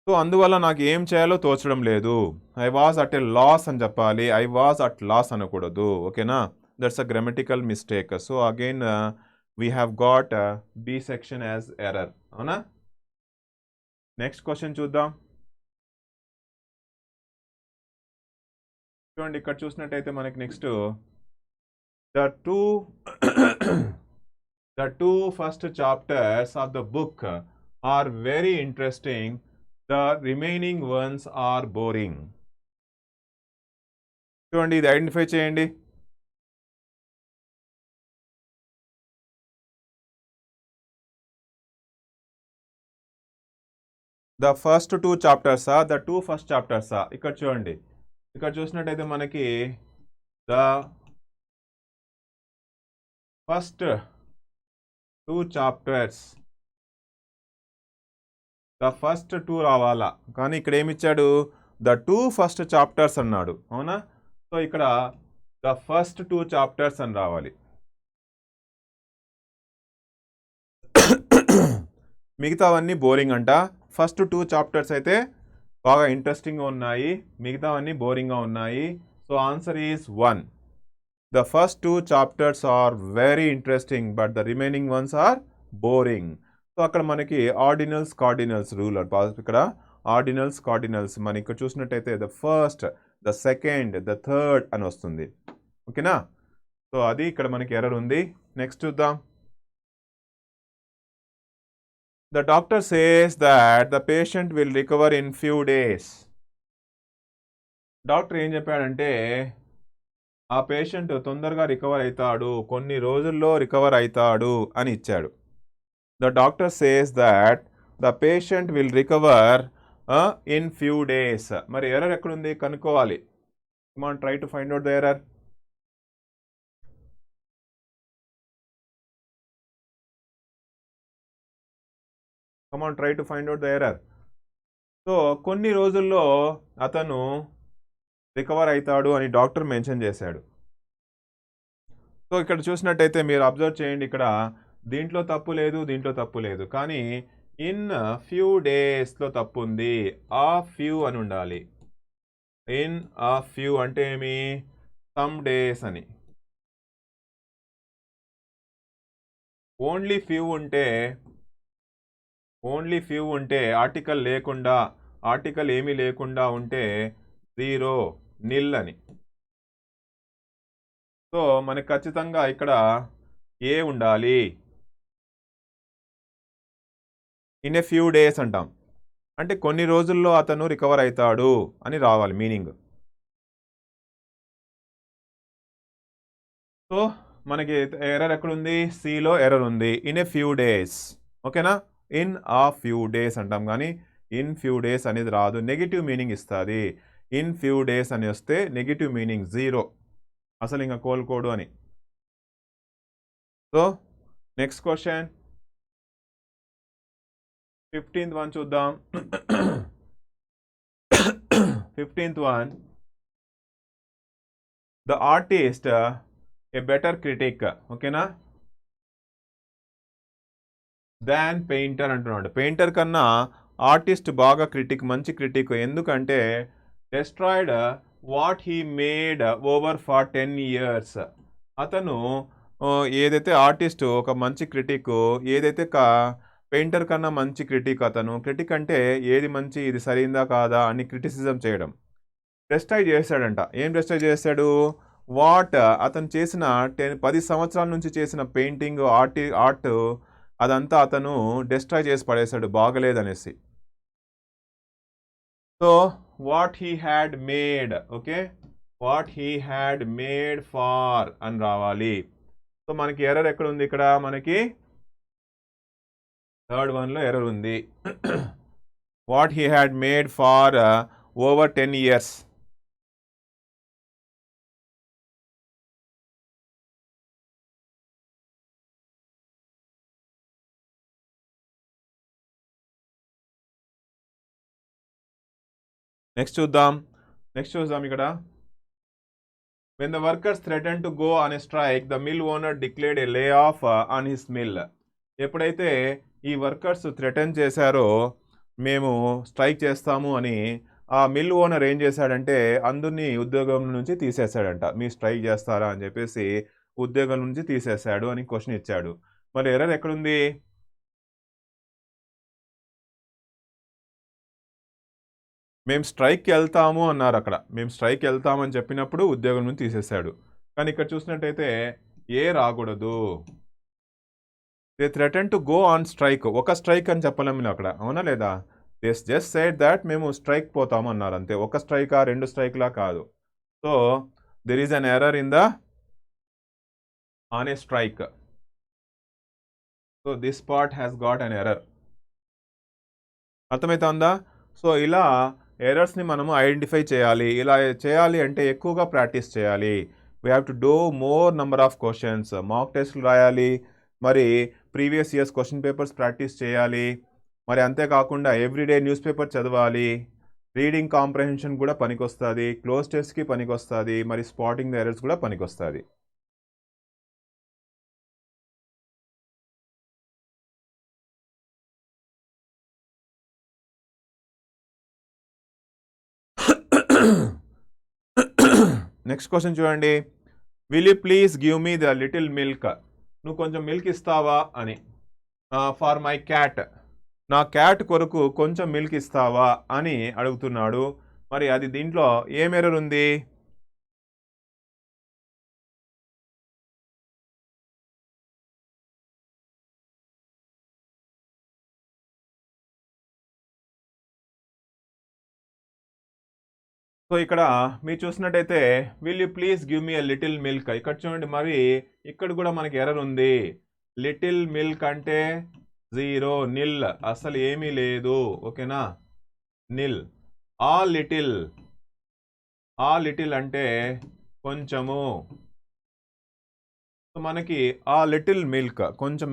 [SPEAKER 1] సో అందువల్ల నాకు ఏం చేయాలో తోచడం లేదు. I was at a loss అని చెప్పాలి, ఐ వాజ్ అట్ లాస్ అనకూడదు. ఓకేనా? That's a grammatical mistake. So again we have got B section as error, అవునా? నెక్స్ట్ క్వశ్చన్ చూద్దాం. చూడండి ఇక్కడ చూసినట్టయితే మనకి next the two first chapters of the book are very interesting, the remaining ones are boring. చూడండి ఇది ఐడెంటిఫై చేయండి. ద ఫస్ట్ 2 చాప్టర్సా, ద 2 ఫస్ట్ చాప్టర్సా? ఇక్కడ చూడండి, ఇక్కడ చూసినట్టయితే మనకి the first 2 chapters, the first 2 రావాలా, కానీ ఇక్కడ ఏమిచ్చాడు? ద 2 ఫస్ట్ చాప్టర్స్ అన్నాడు, అవునా? సో ఇక్కడ ద ఫస్ట్ 2 చాప్టర్స్ అని రావాలి. మిగతావన్నీ బోరింగ్ అంట. ఫస్ట్ 2 చాప్టర్స్ అయితే బాగా ఇంట్రెస్టింగ్గా ఉన్నాయి, మిగతావన్నీ బోరింగ్గా ఉన్నాయి. So answer is 1. The first 2 chapters are very interesting but the remaining ones are boring. So అక్కడ మనకి ఆర్డినల్స్ కార్డినల్స్ రూల్. ఇక్కడ ఆర్డినల్స్ కార్డినల్స్ మనం ఇక్కడ చూసినట్టయితే the first, the second, the third అని వస్తుంది. ఓకేనా? సో అది ఇక్కడ మనకి ఎర్రర్ ఉంది. నెక్స్ట్ చూద్దాం. The doctor says that the patient will recover in few days. Doctor ఏం చెప్పాడంటే ఆ పేషెంట్ తొందరగా రికవర్ అవుతాడు, కొన్ని రోజుల్లో రికవర్ అవుతాడు అని ఇచ్చాడు. The doctor says that the patient will recover in few days. మరి ఎర్రర్ ఎక్కడుంది కనుక్కోవాలి. Come on, try to find out the error. Come on, try to find out the error. So కొన్ని రోజుల్లో అతను రికవర్ అవుతాడు అని డాక్టర్ మెన్షన్ చేశాడు. సో ఇక్కడ చూసినట్టయితే మీరు అబ్జర్వ్ చేయండి, ఇక్కడ దీంట్లో తప్పు లేదు, దీంట్లో తప్పు లేదు, కానీ ఇన్ ఫ్యూ డేస్లో తప్పు ఉంది. ఆ ఫ్యూ అని ఉండాలి. ఇన్ ఆ ఫ్యూ అంటే ఏమి, సమ్ డేస్ అని. ఓన్లీ ఫ్యూ ఉంటే ఆర్టికల్ లేకుండా, ఆర్టికల్ ఏమీ లేకుండా ఉంటే జీరో, నిల్ అని. సో మనకి ఖచ్చితంగా ఇక్కడ ఏ ఉండాలి. ఇన్ ఏ ఫ్యూ డేస్ అంటాం అంటే కొన్ని రోజుల్లో అతను రికవర్ అవుతాడు అని రావాలి మీనింగ్. సో మనకి ఎర్రర్ ఎక్కడుంది, సిలో ఎర్రర్ ఉంది. ఇన్ ఏ ఫ్యూ డేస్, ఓకేనా. ఇన్ ఆ ఫ్యూ డేస్ అంటాం కానీ ఇన్ ఫ్యూ డేస్ అనేది రాదు, నెగిటివ్ మీనింగ్ ఇస్తుంది. ఇన్ ఫ్యూ డేస్ అని వస్తే నెగిటివ్ మీనింగ్ జీరో, అసలు ఇంకా కోలుకోడు అని. So next question 15th one చూద్దాం. 15th one, the artist A better critic, ఓకేనా, దాన్ పెయింటర్ అంటున్నాడు. పెయింటర్ కన్నా ఆర్టిస్ట్ బాగా క్రిటిక్, మంచి క్రిటిక్. ఎందుకంటే destroyed what he made over for 10 years. అతను ఏదైతే ఆర్టిస్ట్ ఒక మంచి క్రిటిక్, ఏదైతే పెయింటర్ కన్నా మంచి క్రిటిక్. అతను క్రిటిక్ అంటే ఏది మంచి, ఇది సరైందా కాదా అని క్రిటిసిజం చేయడం. డెస్ట్రాయ్ చేశాడంట. ఏం డెస్ట్రాయ్ చేశాడు, వాట్ అతను చేసిన 10 సంవత్సరాల నుంచి చేసిన పెయింటింగ్, ఆర్ట్ అదంతా అతను డెస్ట్రాయ్ చేసి పడేశాడు బాగలేదనేసి. So what he had made, okay, what he had made for అని రావాలి. సో మనకి ఎర్రర్ ఎక్కడ ఉంది, ఇక్కడ మనకి థర్డ్ వన్లో ఎర్రర్ ఉంది. What he had made far over 10 years. Next చూద్దాం ఇక్కడ. When the workers threatened to go on a strike, the mill owner declared a layoff on his mill. ఎప్పుడైతే ఈ వర్కర్స్ థ్రెటన్ చేశారో మేము స్ట్రైక్ చేస్తాము అని, ఆ మిల్ ఓనర్ ఏం చేశాడంటే అందరినీ ఉద్యోగం నుంచి తీసేశాడంట. మీ స్ట్రైక్ చేస్తారా అని చెప్పేసి ఉద్యోగం నుంచి తీసేశాడు అని క్వశ్చన్ ఇచ్చాడు. మరి ఎర్రర్ ఎక్కడుంది, మేము స్ట్రైక్కి వెళ్తాము అన్నారు. అక్కడ మేము స్ట్రైక్కి వెళ్తామని చెప్పినప్పుడు ఉద్యోగం నుంచి తీసేశాడు. కానీ ఇక్కడ చూసినట్టయితే ఏ రాకూడదు. They threaten to go on strike, ఒక స్ట్రైక్ అని చెప్పలేము అక్కడ, అవునా లేదా. దే జస్ట్ సెడ్ దాట్ మేము స్ట్రైక్ పోతాము అన్నారు అంతే. ఒక స్ట్రైకా, 2 స్ట్రైక్లా కాదు. So there is an error in the on a strike. So this part has got an error. అర్థమవుతుందా. సో ఇలా ఎర్రర్స్ని మనము ఐడెంటిఫై చేయాలి. ఇలా చేయాలి అంటే ఎక్కువగా ప్రాక్టీస్ చేయాలి. We have to do more number of questions. Mock టెస్ట్లు రాయాలి, మరి previous years question papers practice చేయాలి, మరి అంతేకాకుండా ఎవ్రీడే న్యూస్ పేపర్ చదవాలి. రీడింగ్ కాంప్రహెన్షన్ కూడా పనికొస్తుంది, క్లోజ్ టెస్ట్కి పనికొస్తుంది, మరి స్పాటింగ్ ద ఎర్రర్స్ కూడా పనికొస్తుంది. నెక్స్ట్ క్వశ్చన్ చూడండి. Will you please give me the little milk. నువ్వు కొంచెం మిల్క్ ఇస్తావా అని. ఫార్ మై క్యాట్, నా క్యాట్ కొరకు కొంచెం మిల్క్ ఇస్తావా అని అడుగుతున్నాడు. మరి అది దీంట్లో ఏం ఎర్రర్ ఉంది, సో ఇక్కడ మీరు చూసినట్టయితే will you please give me a little milk, ఇక్కడ చూడండి మరి ఇక్కడ కూడా మనకి ఎర్రర్ ఉంది. లిటిల్ మిల్క్ అంటే 0, నిల్, అసలు ఏమీ లేదు. ఓకేనా, నిల్. ఆ లిటిల్ అంటే కొంచెము. సో మనకి ఆ లిటిల్ మిల్క్, కొంచెం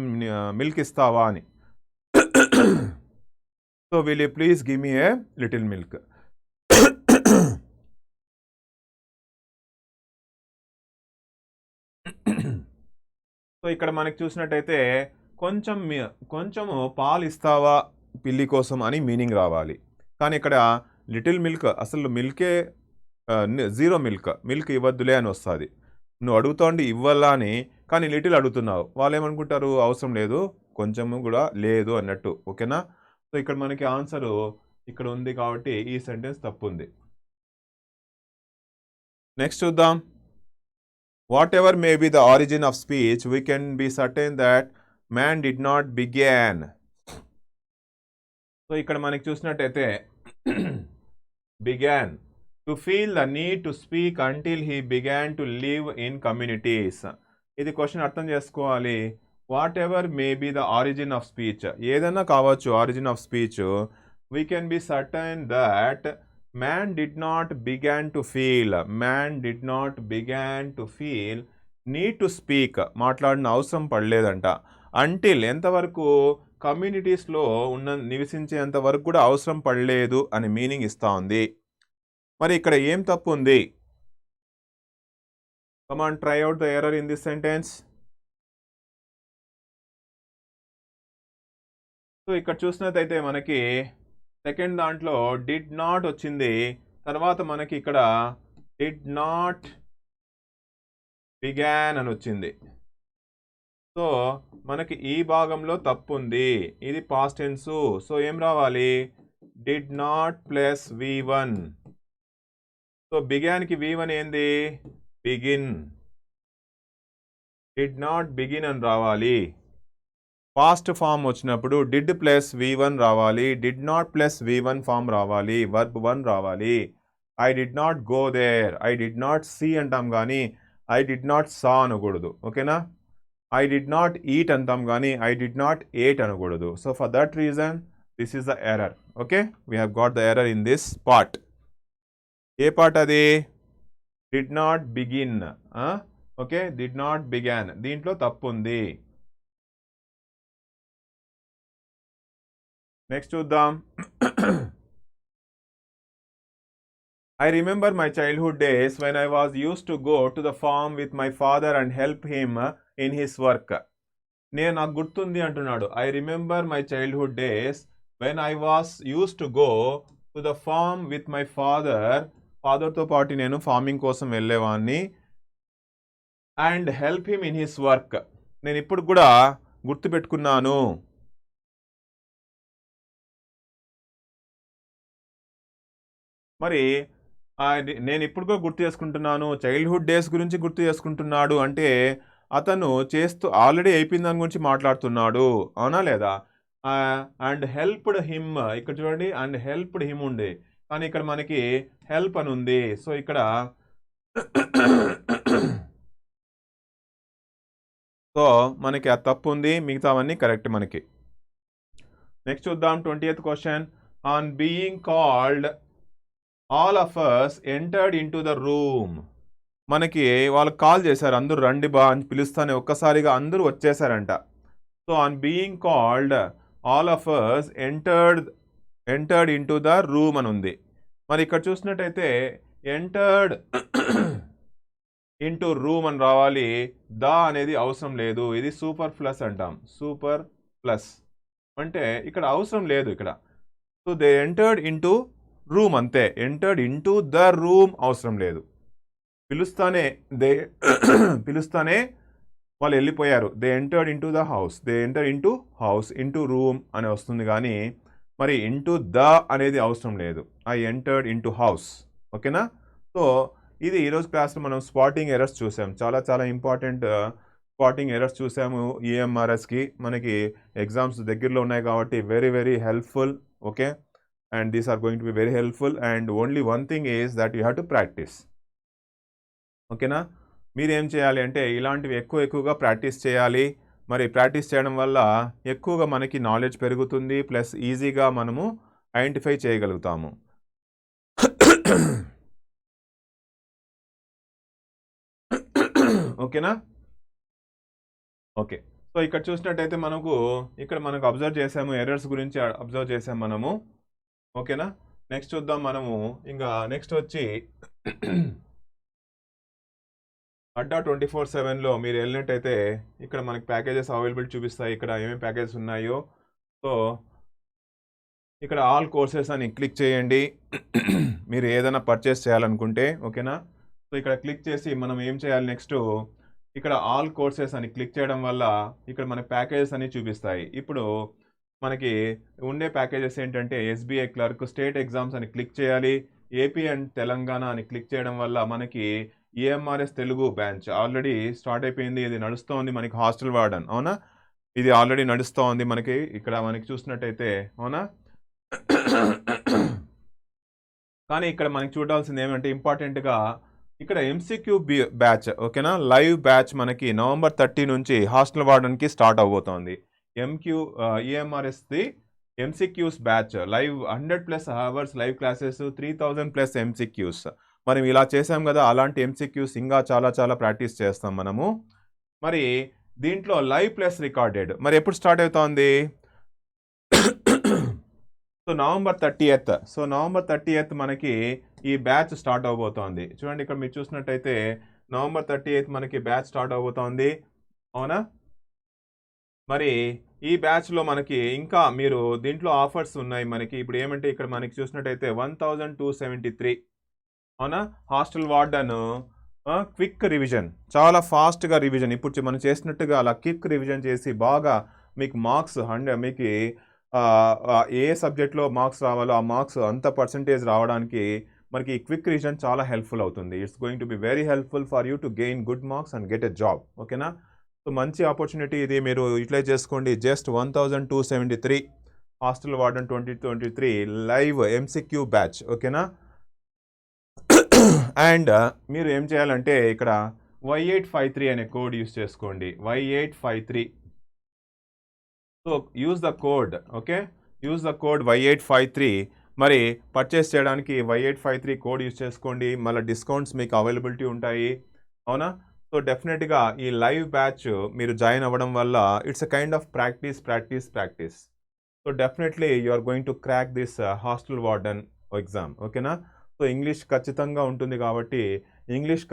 [SPEAKER 1] మిల్క్ ఇస్తావా అని. So will you please give me a little milk. So ఇక్కడ మనకి చూసినట్టయితే కొంచెము పాలు ఇస్తావా పిల్లి కోసం అని మీనింగ్ రావాలి. కానీ ఇక్కడ లిటిల్ మిల్క్, అసలు మిల్కే 0 మిల్క్ ఇవ్వద్దులే అని వస్తుంది. నువ్వు అడుగుతోండి ఇవ్వాలా అని, కానీ లిటిల్ అడుగుతున్నావు. వాళ్ళు ఏమనుకుంటారు, అవసరం లేదు, కొంచెము కూడా లేదు అన్నట్టు. ఓకేనా. సో ఇక్కడ మనకి ఆన్సరు ఇక్కడ ఉంది కాబట్టి ఈ సెంటెన్స్ తప్పు ఉంది. నెక్స్ట్ చూద్దాం. Whatever may be the origin of speech, we can be certain that man did not begin. So ఇక్కడ మనకి చూసినట్టయితే began to feel the need to speak until he began to live in communities. ఇది క్వశ్చన్ అర్థం చేసుకోవాలి. What ever may be the origin of speech, ఏదైనా కావచ్చు origin of speech. We can be certain that man did not begin to feel need to speak, మాట్లాడిన అవసరం పడలేదంట. అంటిల్ ఎంతవరకు, కమ్యూనిటీస్లో నివసించేంత వరకు కూడా అవసరం పడలేదు అని మీనింగ్ ఇస్తా ఉంది. మరి ఇక్కడ ఏం తప్పు ఉంది? Come on, try out the error in this sentence. So ఇక్కడ చూసినట్టయితే మనకి సెకండ్ దాంట్లో డిడ్ నాట్ వచ్చింది, తర్వాత మనకి ఇక్కడ డిడ్ నాట్ బిగాన్ అని వచ్చింది. సో మనకి ఈ భాగంలో తప్పు ఉంది, ఇది పాస్ట్ టెన్స్. సో ఏం రావాలి, did not plus V1. So బిగాన్కి V1 ఏంది, బిగిన్. డిడ్ నాట్ బిగిన్ అని రావాలి. పాస్ట్ ఫామ్ వచ్చినప్పుడు డిడ్ ప్లస్ V1 రావాలి, did not plus V1 form రావాలి, వర్బ్ 1 రావాలి. I did not go there, I did not see అంటాం కానీ ఐ డిడ్ నాట్ సా అనకూడదు. ఓకేనా. ఐ డిడ్ నాట్ ఈట్ అంటాం కానీ ఐ డిడ్ నాట్ ఏట్ అనకూడదు. So for that reason this is the error. Okay, we have got the error in this part. A part అది, did not begin. Okay, did not began, దీంట్లో తప్పు ఉంది. నెక్స్ట్ చూద్దాం. I remember my childhood days when I was used to go to the farm with my father and help him in his work. నేను నాకు గుర్తుంది అంటున్నాడు. I remember my childhood days when I was used to go to the farm with my father. ఫాదర్తో పాటు నేను ఫార్మింగ్ కోసం వెళ్ళేవాడిని. And help him in his work, నేను ఇప్పుడు కూడా గుర్తుపెట్టుకున్నాను. మరి నేను ఇప్పుడు కూడా గుర్తు చేసుకుంటున్నాను, చైల్డ్హుడ్ డేస్ గురించి గుర్తు చేసుకుంటున్నాడు అంటే అతను ఆల్రెడీ అయిపోయిన దాని గురించి మాట్లాడుతున్నాడు, అవునా లేదా? అండ్ హెల్ప్డ్ హిమ్, ఇక్కడ చూడండి అండ్ హెల్ప్డ్ హిమ్ ఉంది, కానీ ఇక్కడ మనకి హెల్ప్ అని ఉంది. సో ఇక్కడ సో మనకి ఆ తప్పు ఉంది, మిగతావన్నీ కరెక్ట్ మనకి. నెక్స్ట్ చూద్దాం 20th question. On being called all of us entered into the room. మనకి వాళ్ళకి కాల్ చేశారు, అందరూ రండి బా అని పిలుస్తానే ఒక్కసారిగా అందరూ వచ్చేసారంట. So on being called all of us entered into the room అని ఉంది. మరి ఇక్కడ చూసినట్టయితే ఎంటర్డ్ ఇంటూ రూమ్ అని రావాలి, ద అనేది అవసరం లేదు, ఇది సూపర్ ప్లస్ అంటాం. సూపర్ ప్లస్ అంటే ఇక్కడ అవసరం లేదు ఇక్కడ. So they entered into room అంతే, ఎంటర్డ్ ఇంటూ ద రూమ్ అవసరం లేదు. పిలుస్తానే వాళ్ళు వెళ్ళిపోయారు. They entered into the house, they enter into house, into room అని వస్తుంది, కానీ మరి ఇంటూ ద అనేది అవసరం లేదు. I entered into house. ఓకేనా. సో ఇది ఈరోజు క్లాస్లో మనం స్పాటింగ్ ఎర్రర్స్ చూసాం, చాలా చాలా ఇంపార్టెంట్ స్పాటింగ్ ఎర్రర్స్ చూసాము. EMRSకి మనకి ఎగ్జామ్స్ దగ్గరలో ఉన్నాయి కాబట్టి very very helpful. Okay, and these are going to be very helpful, and only one thing is that you have to practice. ఓకేనా, మీరు ఏం చేయాలి అంటే ఇలాంటివి ఎక్కువగా ప్రాక్టీస్ చేయాలి. మరి ప్రాక్టీస్ చేయడం వల్ల ఎక్కువగా మనకి నాలెడ్జ్ పెరుగుతుంది, ప్లస్ ఈజీగా మనము ఐడెంటిఫై చేయగలుగుతాము. ఓకేనా, ఓకే. సో ఇక్కడ చూసినట్టయితే మనకు అబ్జర్వ్ చేసాము, ఎర్రర్స్ గురించి అబ్జర్వ్ చేసాము మనము. ఓకేనా, నెక్స్ట్ చూద్దాం మనము. ఇంకా నెక్స్ట్ వచ్చి అడ్డా 24/7లో మీరు వెళ్ళినట్టయితే ఇక్కడ మనకి ప్యాకేజెస్ అవైలబిలిటీ చూపిస్తాయి, ఇక్కడ ఏమేమి ప్యాకేజెస్ ఉన్నాయో. సో ఇక్కడ ఆల్ కోర్సెస్ అని క్లిక్ చేయండి మీరు ఏదైనా పర్చేస్ చేయాలనుకుంటే. ఓకేనా, సో ఇక్కడ క్లిక్ చేసి మనం ఏం చేయాలి, నెక్స్ట్ ఇక్కడ ఆల్ కోర్సెస్ అని క్లిక్ చేయడం వల్ల ఇక్కడ మన ప్యాకేజెస్ అని చూపిస్తాయి. ఇప్పుడు మనకి ఉండే ప్యాకేజెస్ ఏంటంటే ఎస్బీఐ క్లర్క్, స్టేట్ ఎగ్జామ్స్ అని క్లిక్ చేయాలి. ఏపీ అండ్ తెలంగాణ అని క్లిక్ చేయడం వల్ల మనకి ఏఎంఆర్ఎస్ తెలుగు బ్రాంచ్ ఆల్రెడీ స్టార్ట్ అయిపోయింది, ఇది నడుస్తోంది. మనకి హాస్టల్ వార్డెన్, అవునా, ఇది ఆల్రెడీ నడుస్తోంది మనకి. ఇక్కడ మనకి చూసినట్టయితే, అవునా. కానీ ఇక్కడ మనకి చూడాల్సింది ఏమంటే ఇంపార్టెంట్గా ఇక్కడ ఎంసీక్యూ బ్యాచ్, ఓకేనా, లైవ్ బ్యాచ్ మనకి నవంబర్ 30 నుంచి హాస్టల్ వార్డెన్కి స్టార్ట్ అవబోతోంది. ఏఎంఆర్ఎస్ది MCQs batch live 100+ hours live classes, 3000+ MCQs. మనం ఇలా చేసాం కదా, అలాంటి ఎంసీక్యూస్ ఇంకా చాలా ప్రాక్టీస్ చేస్తాం మనము. మరి దీంట్లో లైవ్ ప్లస్ రికార్డెడ్ మరి ఎప్పుడు స్టార్ట్ అవుతోంది? So November 30th. So November 30th మనకి ఈ బ్యాచ్ స్టార్ట్ అవబోతోంది. చూడండి ఇక్కడ మీరు చూసినట్టయితే నవంబర్ 30th మనకి బ్యాచ్ స్టార్ట్ అవబోతోంది, అవునా. మరి ఈ బ్యాచ్లో మనకి ఇంకా మీరు దీంట్లో ఆఫర్స్ ఉన్నాయి మనకి. ఇప్పుడు ఏమంటే ఇక్కడ మనకి చూసినట్టయితే 1273, అవునా. హాస్టల్ వార్డెన్ క్విక్ రివిజన్, చాలా ఫాస్ట్గా రివిజన్ ఇప్పుడు మనం చేసినట్టుగా అలా క్విక్ రివిజన్ చేసి బాగా మీకు మార్క్స్ 100 మీకు ఏ సబ్జెక్ట్లో మార్క్స్ రావాలో ఆ మార్క్స్ అంత పర్సంటేజ్ రావడానికి మనకి క్విక్ రివిజన్ చాలా హెల్ప్ఫుల్ అవుతుంది. It's going to be very helpful for you to gain good marks and get a job. ఓకేనా, సో మంచి ఆపర్చునిటీ ఇది, మీరు యూటిలైజ్ చేసుకోండి. Just 1273 hostel warden 2023 live MCQ batch, ఓకేనా. అండ్ మీరు ఏం చేయాలంటే ఇక్కడ Y853 అనే కోడ్ యూస్ చేసుకోండి, Y853. So use the code, okay, use the code Y853. మరి పర్చేస్ చేయడానికి Y853 కోడ్ యూజ్ చేసుకోండి, మళ్ళీ డిస్కౌంట్స్ మీకు అవైలబిలిటీ ఉంటాయి, అవునా. సో డెఫినెట్గా ఈ లైవ్ బ్యాచ్ మీరు జాయిన్ అవ్వడం వల్ల it's a kind of practice. So definitely you are going to crack this hostel warden exam, ఓకేనా. సో ఇంగ్లీష్ ఖచ్చితంగా ఉంటుంది కాబట్టి ఇంగ్లీష్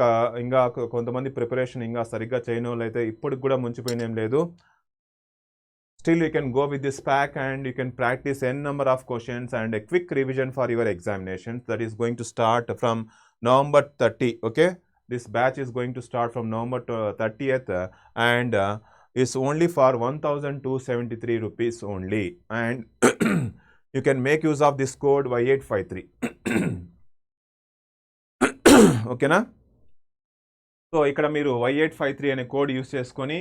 [SPEAKER 1] ఇంకా కొంతమంది ప్రిపరేషన్ ఇంకా సరిగ్గా చేయని వాళ్ళు అయితే ఇప్పటికి కూడా ముంచిపోయినేం లేదు. Still you can go with this pack and you can practice n number of questions and a quick revision for your examinations. That is going to start from November 30. Okay, this batch is going to start from November 30th and is only for 1273 rupees only, and you can make use of this code Y853. ఓకేనా, సో ఇక్కడ మీరు Y853 అనే కోడ్ యూస్ చేసుకొని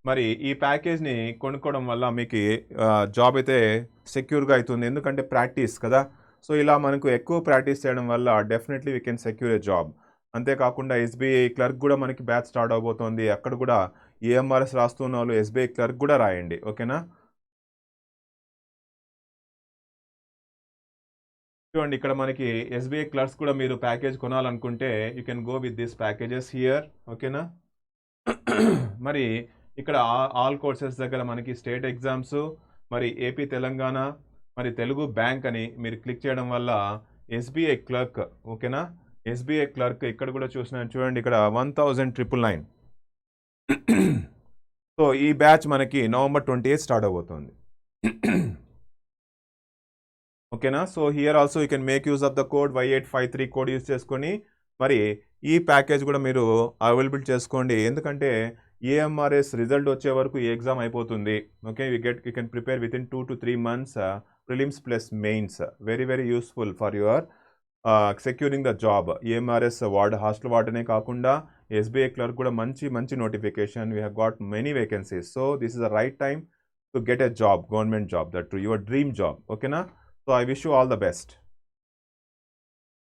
[SPEAKER 1] మరి ఈ ప్యాకేజ్ని కొనుక్కోవడం వల్ల మీకు జాబ్ అయితే సెక్యూర్గా అవుతుంది, ఎందుకంటే ప్రాక్టీస్ కదా. సో ఇలా మనకు ఎక్కువ ప్రాక్టీస్ చేయడం వల్ల definitely we can secure A job. అంతేకాకుండా ఎస్బీఐ క్లర్క్ కూడా మనకి బ్యాచ్ స్టార్ట్ అవబోతోంది, అక్కడ కూడా ఏఎంఆర్ఎస్ రాస్తున్న వాళ్ళు ఎస్బీఐ క్లర్క్ కూడా రాయండి, ఓకేనా. చూడండి ఇక్కడ మనకి ఎస్బీఐ క్లర్క్స్ కూడా మీరు ప్యాకేజ్ కొనాలనుకుంటే you can go with this packages here, ఓకేనా. మరి ఇక్కడ ఆల్ కోర్సెస్ దగ్గర మనకి స్టేట్ ఎగ్జామ్స్, మరి ఏపీ తెలంగాణ, మరి తెలుగు బ్యాంక్ అని మీరు క్లిక్ చేయడం వల్ల ఎస్బీఐ క్లర్క్, ఓకేనా. ఎస్బీఐ క్లర్క్ ఇక్కడ కూడా చూడండి ఇక్కడ 1999. సో ఈ బ్యాచ్ మనకి నవంబర్ 28 స్టార్ట్ అవబోతోంది, ఓకేనా. So here also you can make use of the code Y853 code use చేసుకొని మరి ఈ ప్యాకేజ్ కూడా మీరు అవైలబుల్ చేసుకోండి, ఎందుకంటే ఏఎంఆర్ఎస్ రిజల్ట్ వచ్చే వరకు ఈ ఎగ్జామ్ అయిపోతుంది. Okay, you can prepare within 2 to 3 months prelims plus mains. Very useful for your securing the job. AMRS hostel వార్డెనే కాకుండా ఎస్బీఐ క్లర్క్ కూడా మంచి notification. We have got many vacancies. So this is the right time to get a job, government job, that your dream job, ఓకేనా. So I wish you all the best.